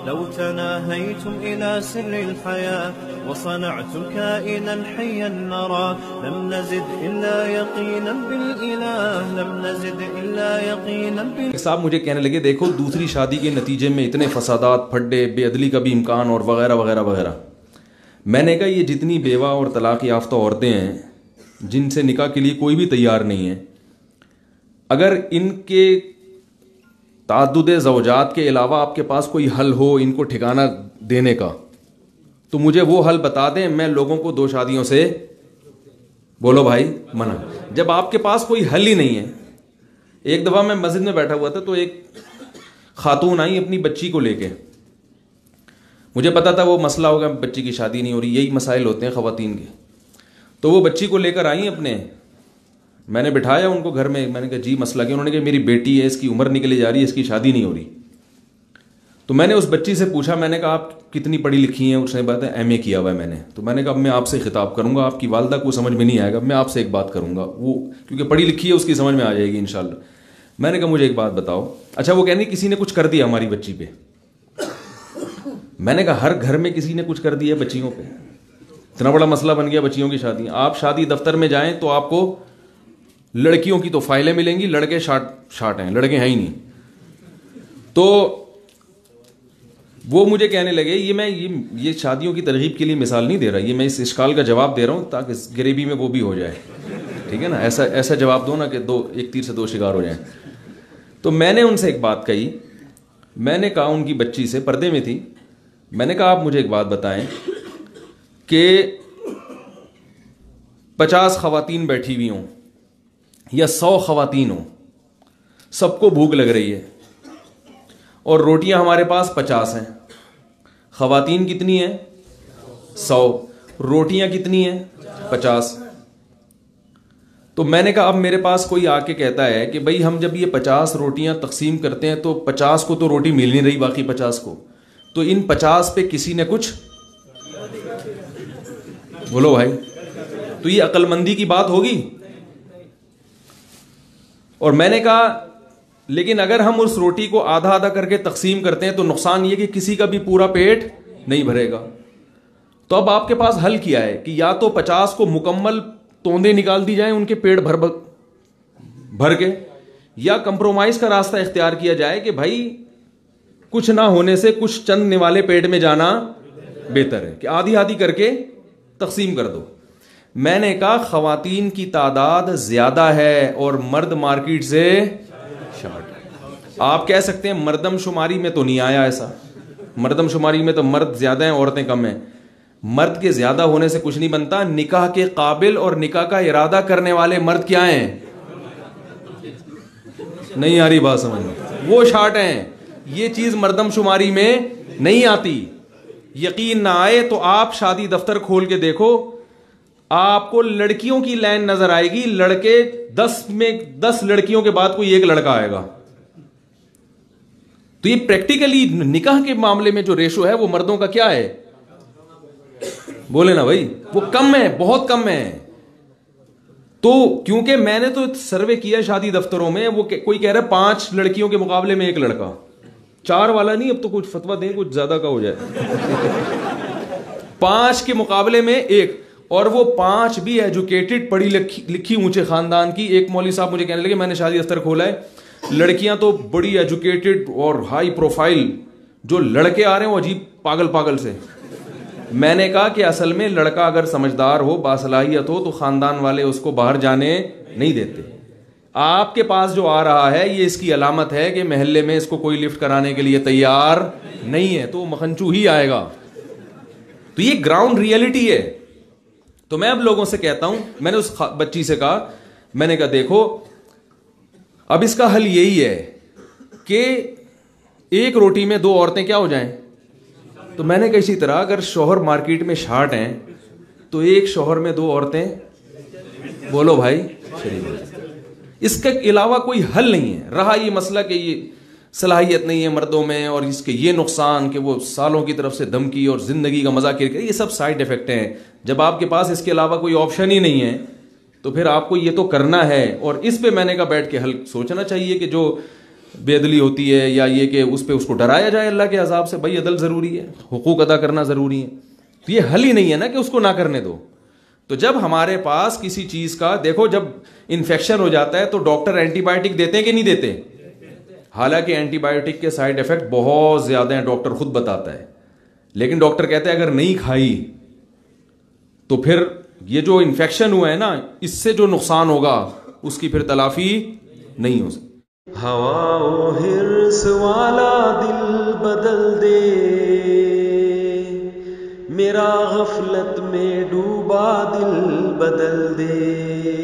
لو تناهيتم إلى سر الحياة وصنعتم كائنا حيا نرى لم نزد إلا يقينا بالإله لم نزد إلا يقينا بالإله. صاحب مجھے کہنے لگے دیکھو دوسری شادی کے نتیجے میں اتنے فسادات پھڈے بے عدلی کا بھی امکان اور وغیرہ وغیرہ وغیرہ. میں نے کہا یہ جتنی بیوہ اور طلاق یافتہ عورتیں ہیں جن سے نکاح کے لیے کوئی بھی تیار نہیں ہے, اگر ان کے تعدد زوجات کے علاوہ آپ کے پاس کوئی حل ہو ان کو ٹھکانہ دینے کا تو مجھے وہ حل بتا دیں. میں لوگوں کو 2 شادیوں سے بولو بھائی منع. جب آپ کے پاس کوئی حل ہی نہیں ہے. ایک دفعہ میں مسجد میں بیٹھا ہوا تھا تو ایک خاتون آئی اپنی بچی کو لے کے. مجھے پتا تھا وہ مسئلہ ہوگا بچی کی شادی نہیں ہو رہی, یہی مسائل ہوتے ہیں خواتین کے. تو وہ بچی کو لے کر آئیں اپنے, میں نے بٹھایا ان کو گھر میں. میں نے کہا جی مسئلہ کیا؟ انہوں نے کہا میری بیٹی ہے اس کی عمر نکلی جا رہی ہے اس کی شادی نہیں ہو رہی. تو میں نے اس بچی سے پوچھا, میں نے کہا آپ کتنی پڑھی لکھی ہیں؟ اس نے بات ہے ایم اے کیا ہوا ہے میں نے. تو میں نے کہا اب میں آپ سے خطاب کروں گا, آپ کی والدہ کو سمجھ میں نہیں آئے گا, میں آپ سے ایک بات کروں گا, وہ کیونکہ پڑھی لکھی ہے اس کی سمجھ میں آ جائے گی انشاءاللہ. میں نے کہا مجھے ایک بات بتاؤ. اچھا وہ کہنی کسی نے کچھ کر دیا ہماری بچی پہ. میں نے کہا ہر گھر میں کسی نے کچھ کر دیا بچیوں پہ, اتنا بڑا مسئلہ بن گیا بچیوں کی شادی. آپ شادی دفتر میں جائیں تو آپ کو لڑکیوں کی تو فائلیں ملیں گی, لڑکے شارٹ ہیں, لڑکے ہیں ہی نہیں. تو وہ مجھے کہنے لگے یہ شادیوں کی ترغیب کے لیے مثال نہیں دے رہا, یہ میں اس اشکال کا جواب دے رہا ہوں تاکہ غریبی میں وہ بھی ہو جائے, ٹھیک ہے نا. ایسا جواب دو نا کہ ایک تیر سے 2 شکار ہو جائیں. تو میں نے ان سے ایک بات کہی. میں نے کہا ان کی بچی سے, پردے میں تھی, میں نے کہا آپ مجھے ایک بات بتائیں کہ 50 خواتین بیٹھی ہوئی ہوں یا 100 خواتین ہوں, سب کو بھوک لگ رہی ہے اور روٹیاں ہمارے پاس 50 ہیں, خواتین کتنی ہیں 100, روٹیاں کتنی ہیں 50. تو میں نے کہا اب میرے پاس کوئی آ کے کہتا ہے کہ بھائی ہم جب یہ 50 روٹیاں تقسیم کرتے ہیں تو 50 کو تو روٹی مل نہیں رہی, باقی 50 کو, تو ان 50 پہ کسی نے کچھ بولو بھائی, تو یہ عقل مندی کی بات ہوگی. اور میں نے کہا لیکن اگر ہم اس روٹی کو آدھا آدھا کر کے تقسیم کرتے ہیں تو نقصان یہ کہ کسی کا بھی پورا پیٹ نہیں بھرے گا. تو اب آپ کے پاس حل کیا ہے کہ یا تو 50 کو مکمل توندے نکال دی جائیں ان کے پیٹ بھر کے, یا کمپرومائز کا راستہ اختیار کیا جائے کہ بھائی کچھ نہ ہونے سے کچھ چند نوالے پیٹ میں جانا بہتر ہے, کہ آدھی آدھی کر کے تقسیم کر دو. میں نے کہا خواتین کی تعداد زیادہ ہے اور مرد مارکیٹ سے شارٹ ہے. آپ کہہ سکتے ہیں مردم شماری میں تو نہیں آیا ایسا, مردم شماری میں تو مرد زیادہ ہیں عورتیں کم ہیں. مرد کے زیادہ ہونے سے کچھ نہیں بنتا, نکاح کے قابل اور نکاح کا ارادہ کرنے والے مرد کیا ہیں, نہیں آ رہی بات سمجھ میں, وہ شارٹ ہیں. یہ چیز مردم شماری میں نہیں آتی. یقین نہ آئے تو آپ شادی دفتر کھول کے دیکھو, آپ کو لڑکیوں کی لائن نظر آئے گی, لڑکے 10 لڑکیوں کے بعد کوئی ایک لڑکا آئے گا. تو یہ پریکٹیکلی نکاح کے معاملے میں جو ریشو ہے وہ مردوں کا کیا ہے, بولے نا بھائی, وہ کم ہے, بہت کم ہے. تو کیونکہ میں نے تو سروے کیا شادی دفتروں میں, وہ کوئی کہہ رہا ہے 5 لڑکیوں کے مقابلے میں ایک لڑکا, 4 والا نہیں, اب تو کچھ فتویٰ دیں کچھ زیادہ کا ہو جائے. 5 کے مقابلے میں ایک, اور وہ 5 بھی ایجوکیٹڈ پڑھی لکھی اونچے خاندان کی. ایک مولوی صاحب مجھے کہنے لگے میں نے شادی دفتر کھولا ہے, لڑکیاں تو بڑی ایجوکیٹڈ اور ہائی پروفائل, جو لڑکے آ رہے ہیں وہ عجیب پاگل سے. میں نے کہا کہ اصل میں لڑکا اگر سمجھدار ہو, باصلاحیت ہو, تو خاندان والے اس کو باہر جانے نہیں دیتے. آپ کے پاس جو آ رہا ہے یہ اس کی علامت ہے کہ محلے میں اس کو کوئی لفٹ کرانے کے لیے تیار نہیں ہے, تو وہ مکھنچو ہی آئے گا. تو یہ گراؤنڈ ریئلٹی ہے. تو میں اب لوگوں سے کہتا ہوں, میں نے اس بچی سے کہا, میں نے کہا دیکھو اب اس کا حل یہی ہے کہ ایک روٹی میں 2 عورتیں کیا ہو جائیں. تو میں نے کہا اسی طرح اگر شوہر مارکیٹ میں شارٹ ہیں تو ایک شوہر میں 2 عورتیں, بولو بھائی, اس کے علاوہ کوئی حل نہیں ہے. رہا یہ مسئلہ کہ یہ صلاحیت نہیں ہے مردوں میں اور اس کے یہ نقصان کہ وہ سالوں کی طرف سے دھمکی اور زندگی کا مزہ کرے, یہ سب سائیڈ افیکٹ ہیں. جب آپ کے پاس اس کے علاوہ کوئی آپشن ہی نہیں ہے تو پھر آپ کو یہ تو کرنا ہے. اور اس پہ میں نے کہا بیٹھ کے حل سوچنا چاہیے کہ جو بے عدلی ہوتی ہے یا یہ کہ اس پہ اس کو ڈرایا جائے اللہ کے عذاب سے. بھائی عدل ضروری ہے, حقوق ادا کرنا ضروری ہے. تو یہ حل ہی نہیں ہے نا کہ اس کو نہ کرنے دو. تو جب ہمارے پاس کسی چیز کا, دیکھو جب انفیکشن ہو جاتا ہے تو ڈاکٹر اینٹی بایوٹک دیتے ہیں کہ نہیں دیتے؟ حالانکہ اینٹی بایوٹک کے سائیڈ افیکٹ بہت زیادہ ہیں, ڈاکٹر خود بتاتا ہے. لیکن ڈاکٹر کہتے ہیں اگر نہیں کھائی تو پھر یہ جو انفیکشن ہوا ہے نا, اس سے جو نقصان ہوگا اس کی پھر تلافی نہیں ہو سکتی. ہوا و حرص والا دل بدل دے, میرا غفلت میں ڈوبا دل بدل دے.